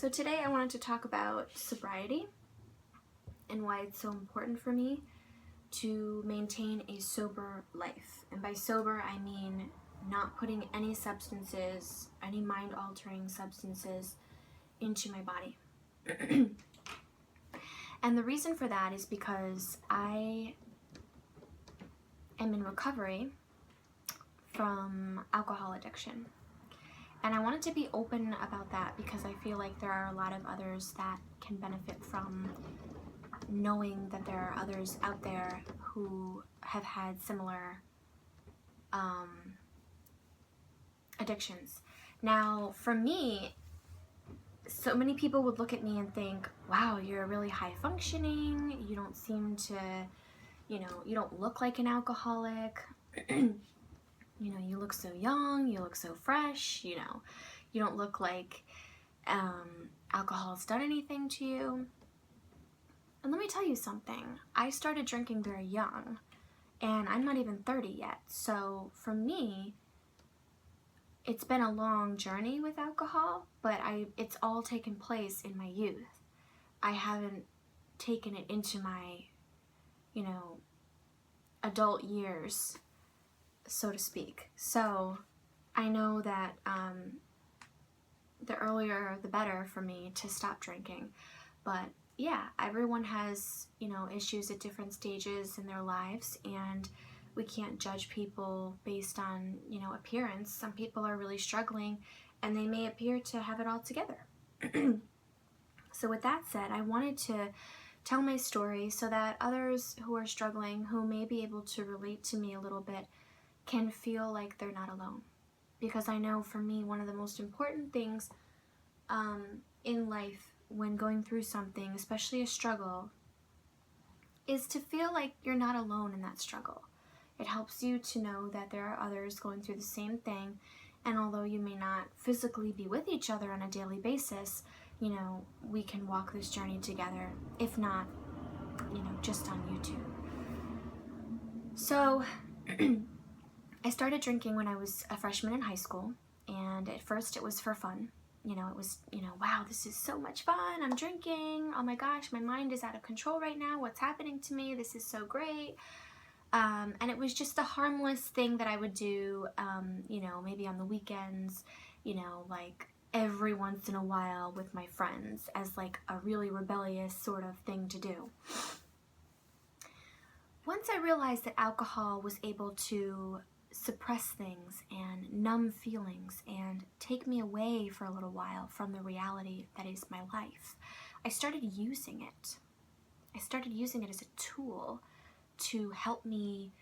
So today I wanted to talk about sobriety and why it's so important for me to maintain a sober life. And by sober, I mean not putting any substances, any mind-altering substances into my body. And the reason for that is because I am in recovery from alcohol addiction. And I wanted to be open about that because I feel like there are a lot of others that can benefit from knowing that there are others out there who have had similar addictions. Now, for me, so many people would look at me and think, wow, you're really high functioning, you don't seem to, you don't look like an alcoholic. You look so young, you look so fresh, you don't look like alcohol's done anything to you. And let me tell you something, I started drinking very young, and I'm not even 30 yet. So for me, it's been a long journey with alcohol, but it's all taken place in my youth. I haven't taken it into my, adult years, so to speak. So I know that the earlier the better for me to stop drinking. But yeah, everyone has, issues at different stages in their lives, and we can't judge people based on, appearance. Some people are really struggling and they may appear to have it all together. So with that said, I wanted to tell my story so that others who are struggling, who may be able to relate to me a little bit, can feel like they're not alone. Because I know for me, one of the most important things in life when going through something, especially a struggle, is to feel like you're not alone in that struggle. It helps you to know that there are others going through the same thing, and although you may not physically be with each other on a daily basis, we can walk this journey together, if not, just on YouTube. So, I started drinking when I was a freshman in high school, and at first it was for fun. It was, wow, this is so much fun, I'm drinking, oh my gosh, my mind is out of control right now, what's happening to me, this is so great. And it was just a harmless thing that I would do, maybe on the weekends, like every once in a while with my friends as like a really rebellious sort of thing to do. Once I realized that alcohol was able to suppress things and numb feelings and take me away for a little while from the reality that is my life, I started using it. I started using it as a tool to help me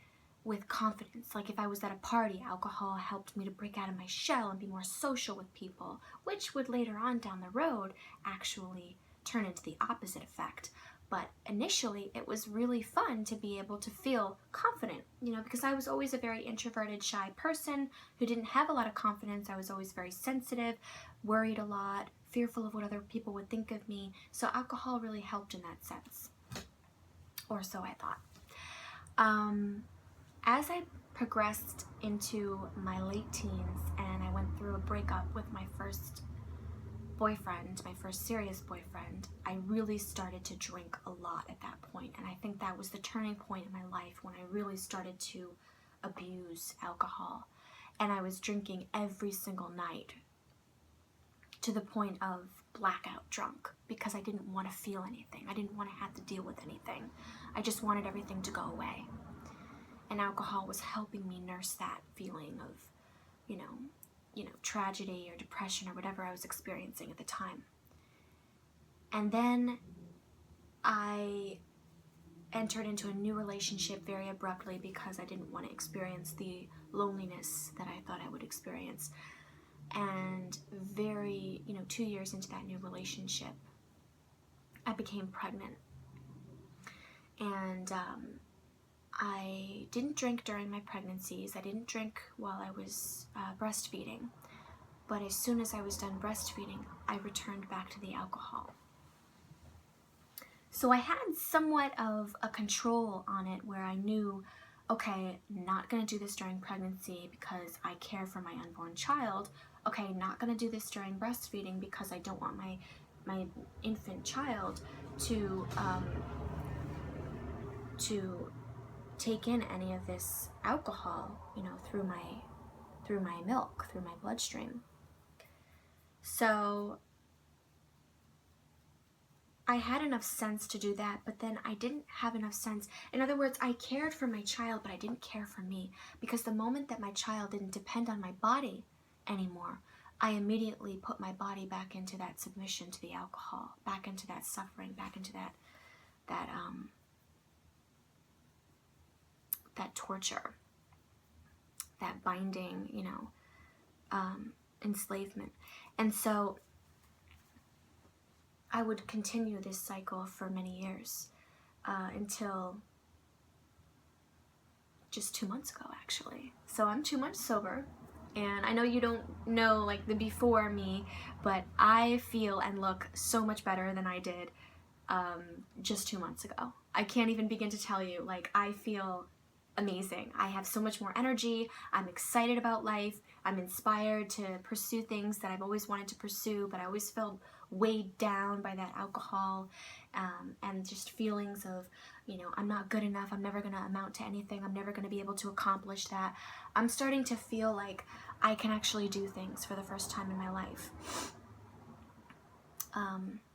with confidence. Like if I was at a party, alcohol helped me to break out of my shell and be more social with people, which would later on down the road actually turn into the opposite effect. But initially, it was really fun to be able to feel confident, because I was always a very introverted, shy person who didn't have a lot of confidence. I was always very sensitive, worried a lot, fearful of what other people would think of me. So alcohol really helped in that sense, or so I thought. As I progressed into my late teens and I went through a breakup with my first boyfriend, my first serious boyfriend, I really started to drink a lot at that point. And I think that was the turning point in my life when I really started to abuse alcohol. And I was drinking every single night to the point of blackout drunk because I didn't want to feel anything. I didn't want to have to deal with anything. I just wanted everything to go away. And alcohol was helping me nurse that feeling of, tragedy or depression or whatever I was experiencing at the time. And then I entered into a new relationship very abruptly because I didn't want to experience the loneliness that I thought I would experience. And 2 years into that new relationship, I became pregnant. And I didn't drink during my pregnancies. I didn't drink while I was breastfeeding. But as soon as I was done breastfeeding, I returned back to the alcohol. So I had somewhat of a control on it where I knew, okay, not going to do this during pregnancy because I care for my unborn child. Okay, not going to do this during breastfeeding because I don't want my my infant child to take in any of this alcohol, you know, through my milk, through my bloodstream. So I had enough sense to do that, but then I didn't have enough sense. In other words, I cared for my child, but I didn't care for me, because the moment that my child didn't depend on my body anymore, I immediately put my body back into that submission to the alcohol, back into that suffering, back into that torture, that binding, you know, enslavement. And so I would continue this cycle for many years, until just 2 months ago, actually. So I'm 2 months sober, and I know you don't know like the before me, but I feel and look so much better than I did just 2 months ago. I can't even begin to tell you, like, I feel amazing. I have so much more energy. I'm excited about life. I'm inspired to pursue things that I've always wanted to pursue, but I always felt weighed down by that alcohol, and just feelings of, you know, I'm not good enough, I'm never going to amount to anything, I'm never going to be able to accomplish that. I'm starting to feel like I can actually do things for the first time in my life.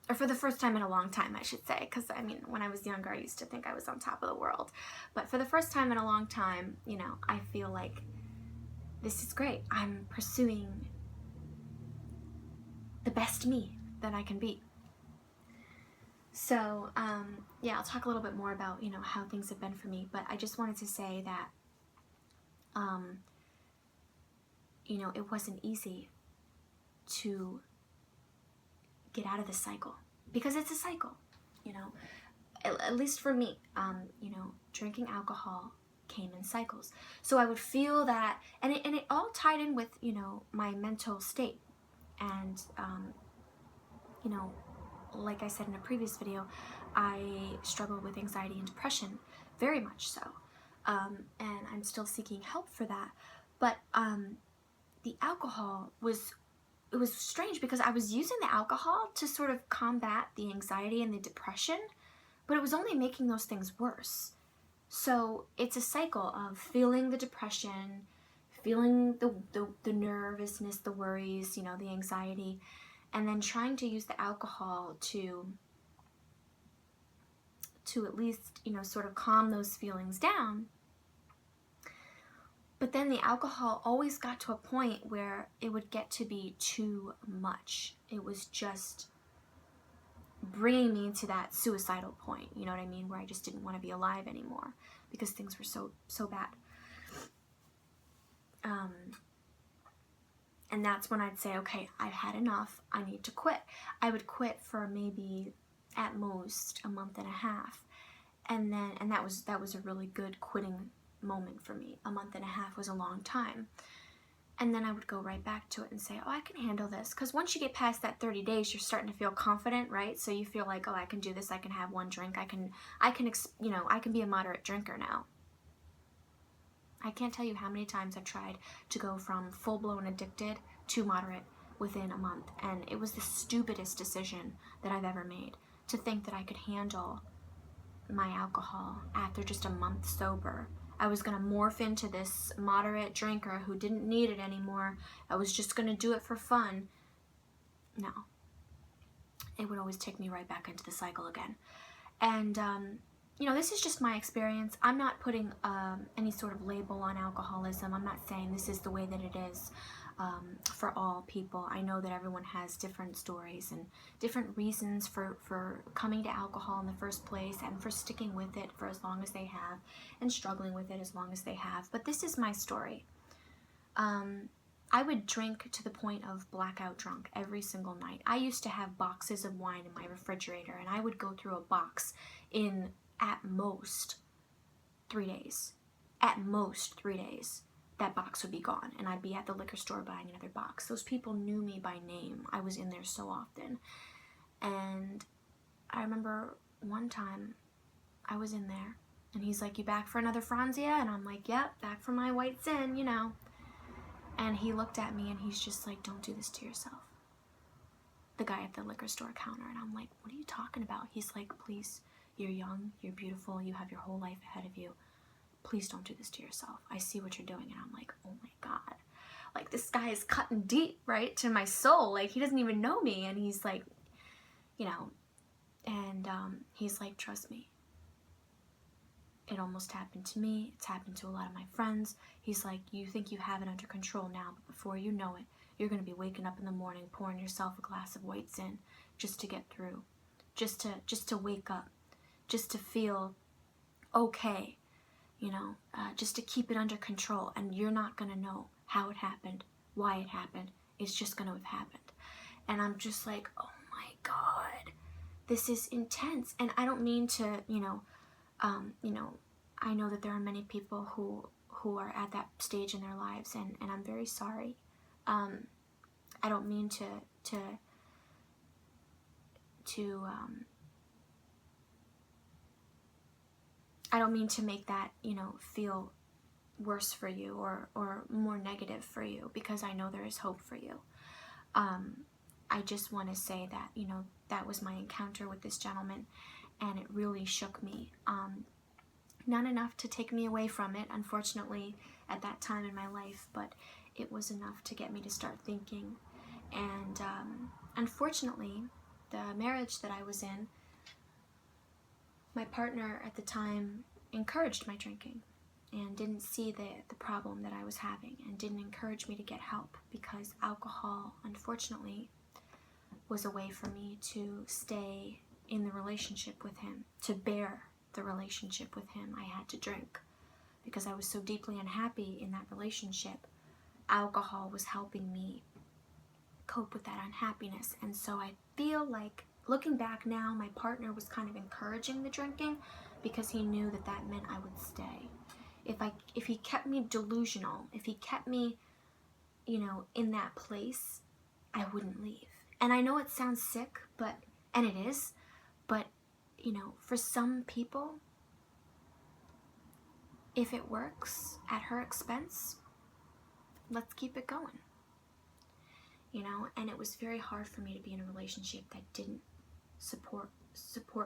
Or for the first time in a long time, I should say, because I mean, when I was younger, I used to think I was on top of the world. But for the first time in a long time, you know, I feel like this is great. I'm pursuing the best me that I can be. So, yeah, I'll talk a little bit more about, you know, how things have been for me, but I just wanted to say that, you know, it wasn't easy to get out of the cycle, because it's a cycle, you know, at least for me. You know, drinking alcohol came in cycles. So I would feel that, and it all tied in with, you know, my mental state. And, you know, like I said in a previous video, I struggled with anxiety and depression, very much so. And I'm still seeking help for that. But the alcohol it was strange, because I was using the alcohol to sort of combat the anxiety and the depression, but it was only making those things worse. So it's a cycle of feeling the depression, feeling the nervousness, the worries, you know, the anxiety, and then trying to use the alcohol to at least, you know, sort of calm those feelings down. But then the alcohol always got to a point where it would get to be too much. It was just bringing me to that suicidal point, you know what I mean, where I just didn't want to be alive anymore because things were so bad. And that's when I'd say, okay, I've had enough, I need to quit. I would quit for maybe at most a month and a half, and that was a really good quitting moment for me. A month and a half was a long time. And then I would go right back to it and say, oh, I can handle this. Because once you get past that 30 days, you're starting to feel confident, right? So you feel like, oh, I can do this. I can have one drink. I can be a moderate drinker now. I can't tell you how many times I've tried to go from full-blown addicted to moderate within a month. And it was the stupidest decision that I've ever made, to think that I could handle my alcohol after just a month sober. I was going to morph into this moderate drinker who didn't need it anymore. I was just going to do it for fun. No. It would always take me right back into the cycle again. And, you know, this is just my experience. I'm not putting any sort of label on alcoholism. I'm not saying this is the way that it is for all people. I know that everyone has different stories and different reasons for coming to alcohol in the first place, and for sticking with it for as long as they have, and struggling with it as long as they have. But this is my story. I would drink to the point of blackout drunk every single night. I used to have boxes of wine in my refrigerator, and I would go through a box in at most 3 days. At most 3 days. That box would be gone, and I'd be at the liquor store buying another box. Those people knew me by name. I was in there so often. And I remember one time I was in there, and he's like, you back for another Franzia? And I'm like, yep, back for my white sin, you know. And he looked at me, and he's just like, don't do this to yourself. the guy at the liquor store counter, and I'm like, what are you talking about? He's like, please, you're young, you're beautiful, you have your whole life ahead of you. Please don't do this to yourself. I see what you're doing. And I'm like, oh my God. Like, this guy is cutting deep, right, to my soul. Like, he doesn't even know me. And he's like, you know, and he's like, trust me. It almost happened to me. It's happened to a lot of my friends. He's like, you think you have it under control now, but before you know it, you're going to be waking up in the morning, pouring yourself a glass of white Zin just to get through, just to wake up, just to feel okay, you know, just to keep it under control. And you're not going to know how it happened, why it happened. It's just going to have happened. And I'm just like, oh my God, this is intense. And I don't mean to, you know, I know that there are many people who are at that stage in their lives, and I'm very sorry. I don't mean to I don't mean to make that, you know, feel worse for you or more negative for you, because I know there is hope for you. I just want to say that, you know, that was my encounter with this gentleman, and it really shook me. Not enough to take me away from it, unfortunately, at that time in my life, but it was enough to get me to start thinking. And unfortunately, the marriage that I was in, my partner at the time encouraged my drinking and didn't see the problem that I was having, and didn't encourage me to get help, because alcohol, unfortunately, was a way for me to stay in the relationship with him, to bear the relationship with him. I had to drink because I was so deeply unhappy in that relationship. Alcohol was helping me cope with that unhappiness. And so I feel like, looking back now, my partner was kind of encouraging the drinking because he knew that that meant I would stay. If he kept me delusional, if he kept me, you know, in that place, I wouldn't leave. And I know it sounds sick, and it is, but, you know, for some people, if it works at her expense, let's keep it going. You know, and it was very hard for me to be in a relationship that didn't support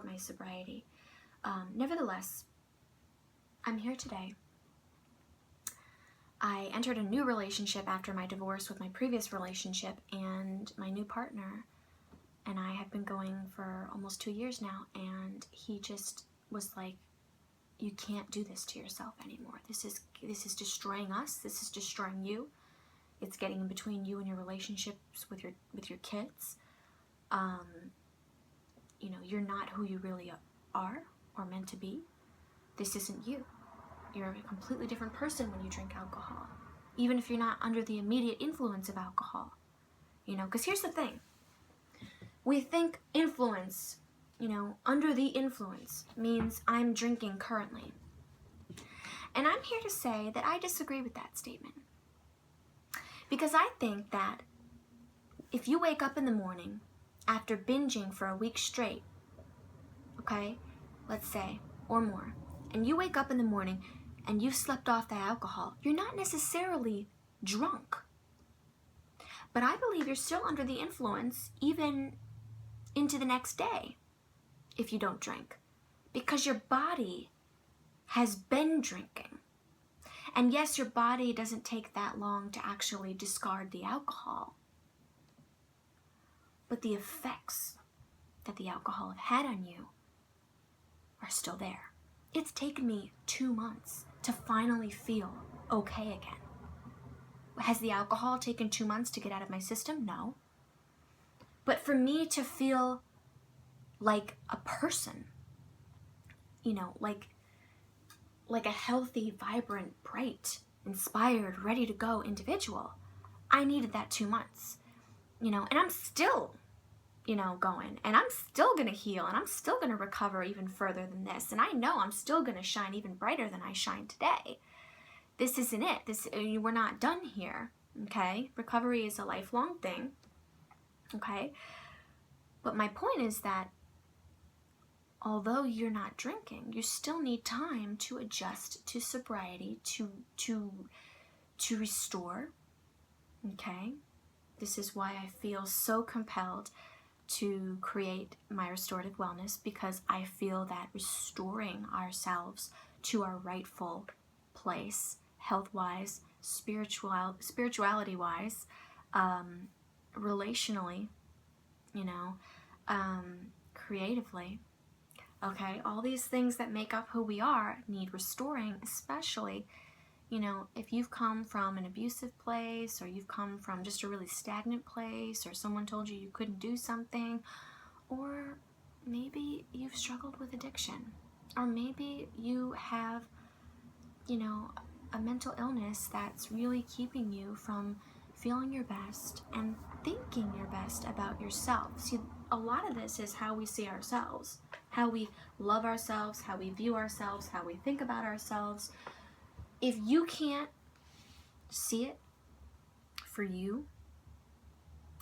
my sobriety. Nevertheless, I'm here today. I entered a new relationship after my divorce with my previous relationship, and my new partner and I have been going for almost 2 years now, and he just was like, you can't do this to yourself anymore. This is destroying us. This is destroying you. It's getting in between you and your relationships with your kids. You know, you're not who you really are or meant to be. This isn't you. You're a completely different person when you drink alcohol, even if you're not under the immediate influence of alcohol. You know, because here's the thing. We think influence, you know, under the influence means I'm drinking currently. And I'm here to say that I disagree with that statement. Because I think that if you wake up in the morning after binging for a week straight, okay, let's say, or more, and you wake up in the morning and you've slept off that alcohol, you're not necessarily drunk. But I believe you're still under the influence even into the next day if you don't drink, because your body has been drinking. And yes, your body doesn't take that long to actually discard the alcohol, but the effects that the alcohol had on you are still there. It's taken me 2 months to finally feel okay again. Has the alcohol taken 2 months to get out of my system? No. But for me to feel like a person, you know, like a healthy, vibrant, bright, inspired, ready to go individual, I needed that 2 months, you know, and I'm still, you know, going, and I'm still going to heal, and I'm still going to recover even further than this. And I know I'm still going to shine even brighter than I shine today. This isn't it. We're not done here. Okay. Recovery is a lifelong thing. Okay. But my point is that although you're not drinking, you still need time to adjust to sobriety, to restore. Okay? This is why I feel so compelled to create my restorative wellness, because I feel that restoring ourselves to our rightful place, health-wise, spirituality-wise, relationally, creatively, okay, all these things that make up who we are need restoring, especially, if you've come from an abusive place, or you've come from just a really stagnant place, or someone told you couldn't do something, or maybe you've struggled with addiction, or maybe you have, a mental illness that's really keeping you from feeling your best and thinking your best about yourself. See, a lot of this is how we see ourselves, how we love ourselves, how we view ourselves, how we think about ourselves. If you can't see it for you,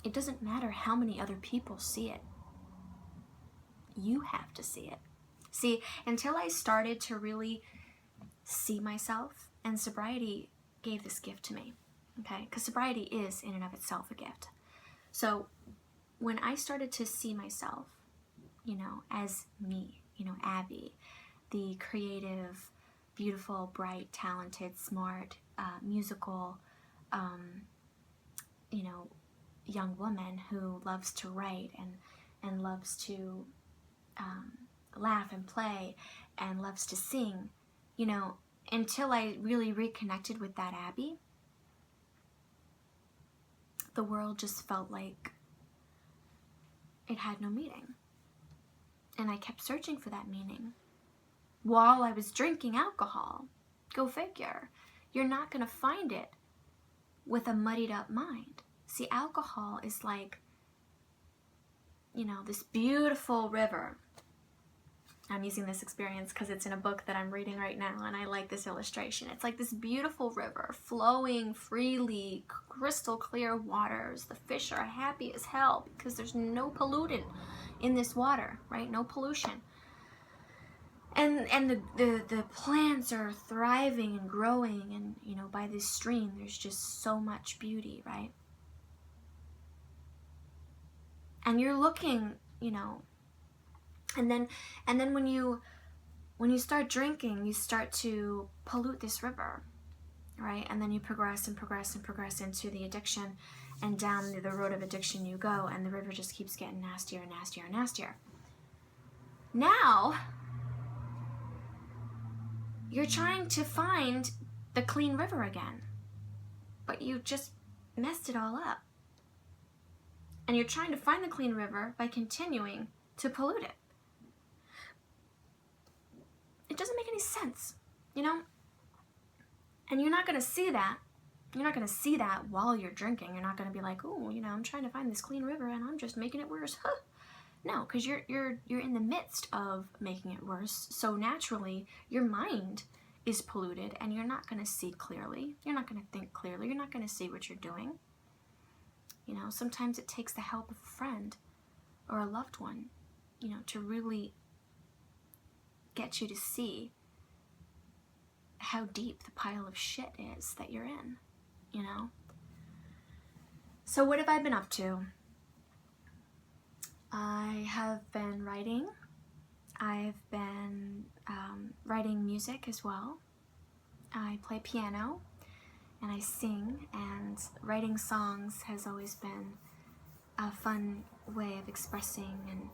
it doesn't matter how many other people see it. You have to see it. See, until I started to really see myself, and sobriety gave this gift to me, okay? Because sobriety is in and of itself a gift. So when I started to see myself, as me, Abby, the creative, beautiful, bright, talented, smart, musical, young woman who loves to write and loves to laugh and play and loves to sing, until I really reconnected with that Abby, the world just felt like it had no meaning. And I kept searching for that meaning while I was drinking alcohol. Go figure. You're not going to find it with a muddied up mind. See, alcohol is like, this beautiful river. I'm using this experience because it's in a book that I'm reading right now, and I like this illustration. It's like this beautiful river flowing freely, crystal clear waters. The fish are happy as hell because there's no pollutant in this water, right? No pollution. And the plants are thriving and growing, and by this stream there's just so much beauty, right? And you're looking, and then when you start drinking, you start to pollute this river, right? And then you progress and progress and progress into the addiction, and down the road of addiction you go, and the river just keeps getting nastier and nastier and nastier. Now you're trying to find the clean river again, but you just messed it all up. And you're trying to find the clean river by continuing to pollute it. It doesn't make any sense, And you're not going to see that. You're not going to see that while you're drinking. You're not going to be like, oh, I'm trying to find this clean river and I'm just making it worse. Huh. No, because you're in the midst of making it worse. So naturally, your mind is polluted, and you're not going to see clearly. You're not going to think clearly. You're not going to see what you're doing. Sometimes it takes the help of a friend or a loved one, to really get you to see how deep the pile of shit is that you're in, So what have I been up to? I have been writing. I've been writing music as well. I play piano and I sing, and writing songs has always been a fun way of expressing, and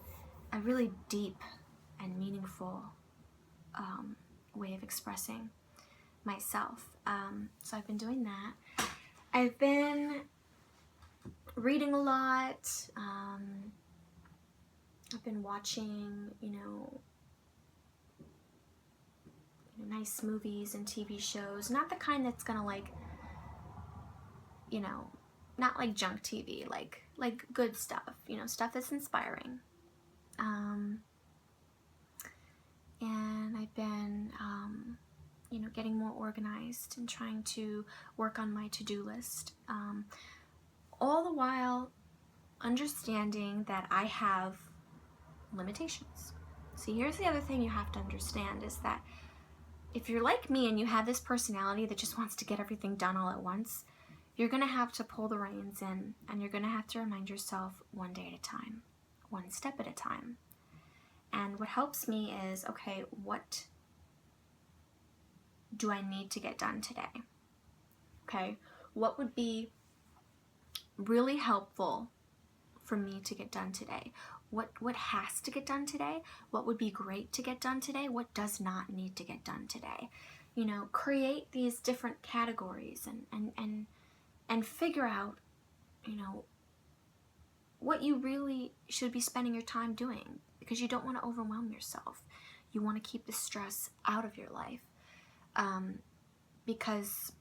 a really deep and meaningful way of expressing myself. So I've been doing that. I've been reading a lot. I've been watching, nice movies and TV shows. Not the kind that's gonna not like junk TV, like good stuff, stuff that's inspiring. And I've been, getting more organized and trying to work on my to-do list. All the while understanding that I have limitations. See, here's the other thing you have to understand is that if you're like me and you have this personality that just wants to get everything done all at once, you're going to have to pull the reins in, and you're going to have to remind yourself one day at a time. one step at a time. And what helps me is, okay, what do I need to get done today? Okay, what would be really helpful for me to get done today? What has to get done today? What would be great to get done today? What does not need to get done today? You know, create these different categories and figure out, you know, what you really should be spending your time doing, because you don't want to overwhelm yourself. You want to keep the stress out of your life, because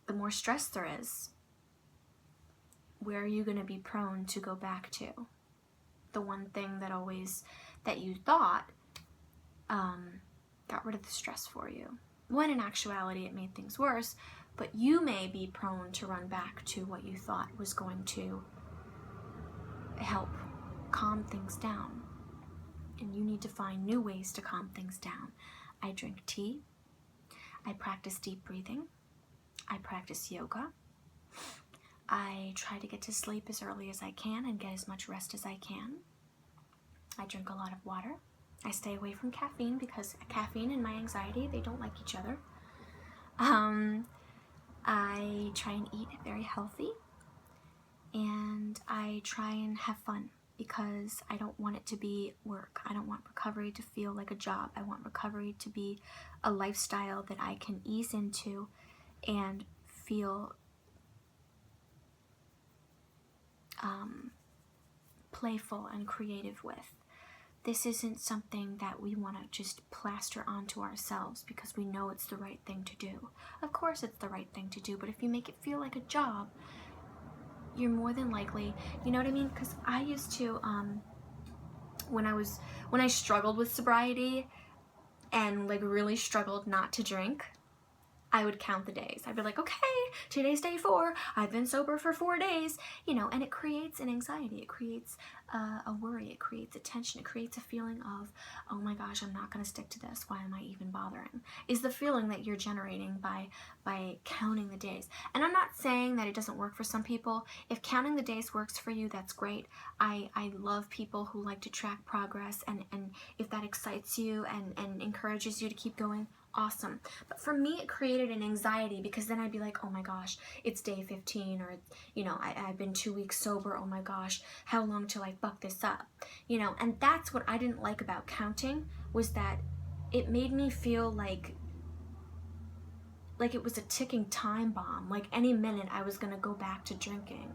the more stress there is, where are you going to be prone to go back to? The one thing that you thought got rid of the stress for you, when in actuality it made things worse. But you may be prone to run back to what you thought was going to help calm things down. And you need to find new ways to calm things down. I drink tea. I practice deep breathing. I practice yoga. I try to get to sleep as early as I can and get as much rest as I can. I drink a lot of water. I stay away from caffeine, because caffeine and my anxiety, they don't like each other. I try and eat very healthy, and I try and have fun, because I don't want it to be work. I don't want recovery to feel like a job. I want recovery to be a lifestyle that I can ease into and feel playful and creative with. This isn't something that we want to just plaster onto ourselves because we know it's the right thing to do. Of course it's the right thing to do, but if you make it feel like a job, you're more than likely, you know what I mean? Because I used to, when I struggled with sobriety and like really struggled not to drink, I would count the days. I'd be like, okay, today's day 4. I've been sober for 4 days, you know, and it creates an anxiety. It creates a worry. It creates a tension. It creates a feeling of, oh my gosh, I'm not going to stick to this. Why am I even bothering? Is the feeling that you're generating by counting the days. And I'm not saying that it doesn't work for some people. If counting the days works for you, that's great. I love people who like to track progress, and if that excites you and encourages you to keep going, awesome. But for me, it created an anxiety, because then I'd be like, oh my gosh, it's day 15, or, you know, I've been 2 weeks sober. Oh my gosh, how long till I fuck this up? You know, and that's what I didn't like about counting, was that it made me feel like it was a ticking time bomb. Like any minute I was gonna go back to drinking.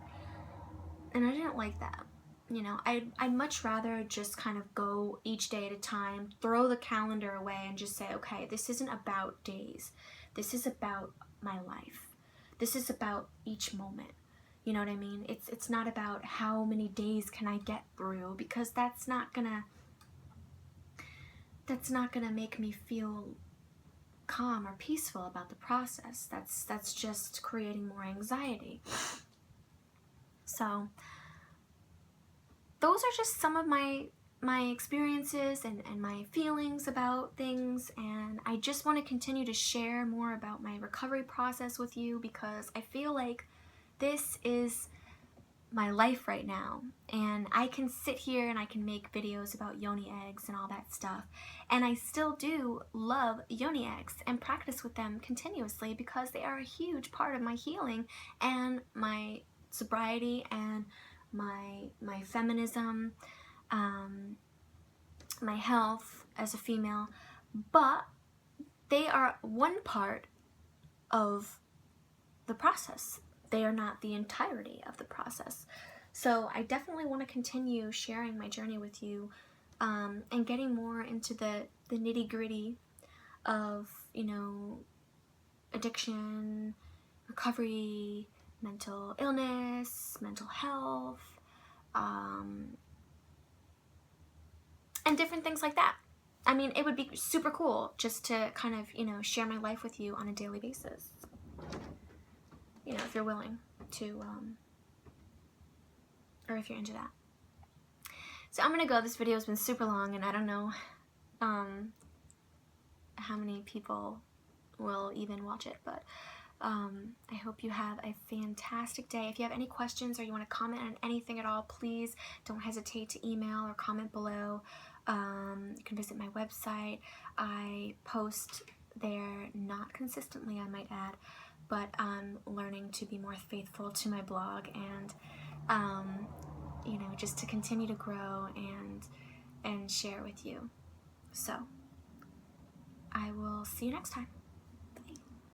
And I didn't like that. You know, I'd much rather just kind of go each day at a time, throw the calendar away, and just say, okay, this isn't about days. This is about my life. This is about each moment. You know what I mean? It's not about how many days can I get through, because that's not gonna make me feel calm or peaceful about the process. That's just creating more anxiety. So those are just some of my experiences and my feelings about things, and I just want to continue to share more about my recovery process with you, because I feel like this is my life right now, and I can sit here and I can make videos about yoni eggs and all that stuff, and I still do love yoni eggs and practice with them continuously, because they are a huge part of my healing and my sobriety and my feminism, my health as a female. But they are one part of the process. They are not the entirety of the process. So I definitely want to continue sharing my journey with you, and getting more into the nitty-gritty of, you know, addiction, recovery, mental illness, mental health, and different things like that. I mean, it would be super cool just to kind of, you know, share my life with you on a daily basis. You know, if you're willing to, or if you're into that. So I'm gonna go. This video has been super long, and I don't know how many people will even watch it, but I hope you have a fantastic day. If you have any questions or you want to comment on anything at all, please don't hesitate to email or comment below. You can visit my website. I post there, not consistently, I might add, but I'm learning to be more faithful to my blog and you know, just to continue to grow and share with you. So I will see you next time.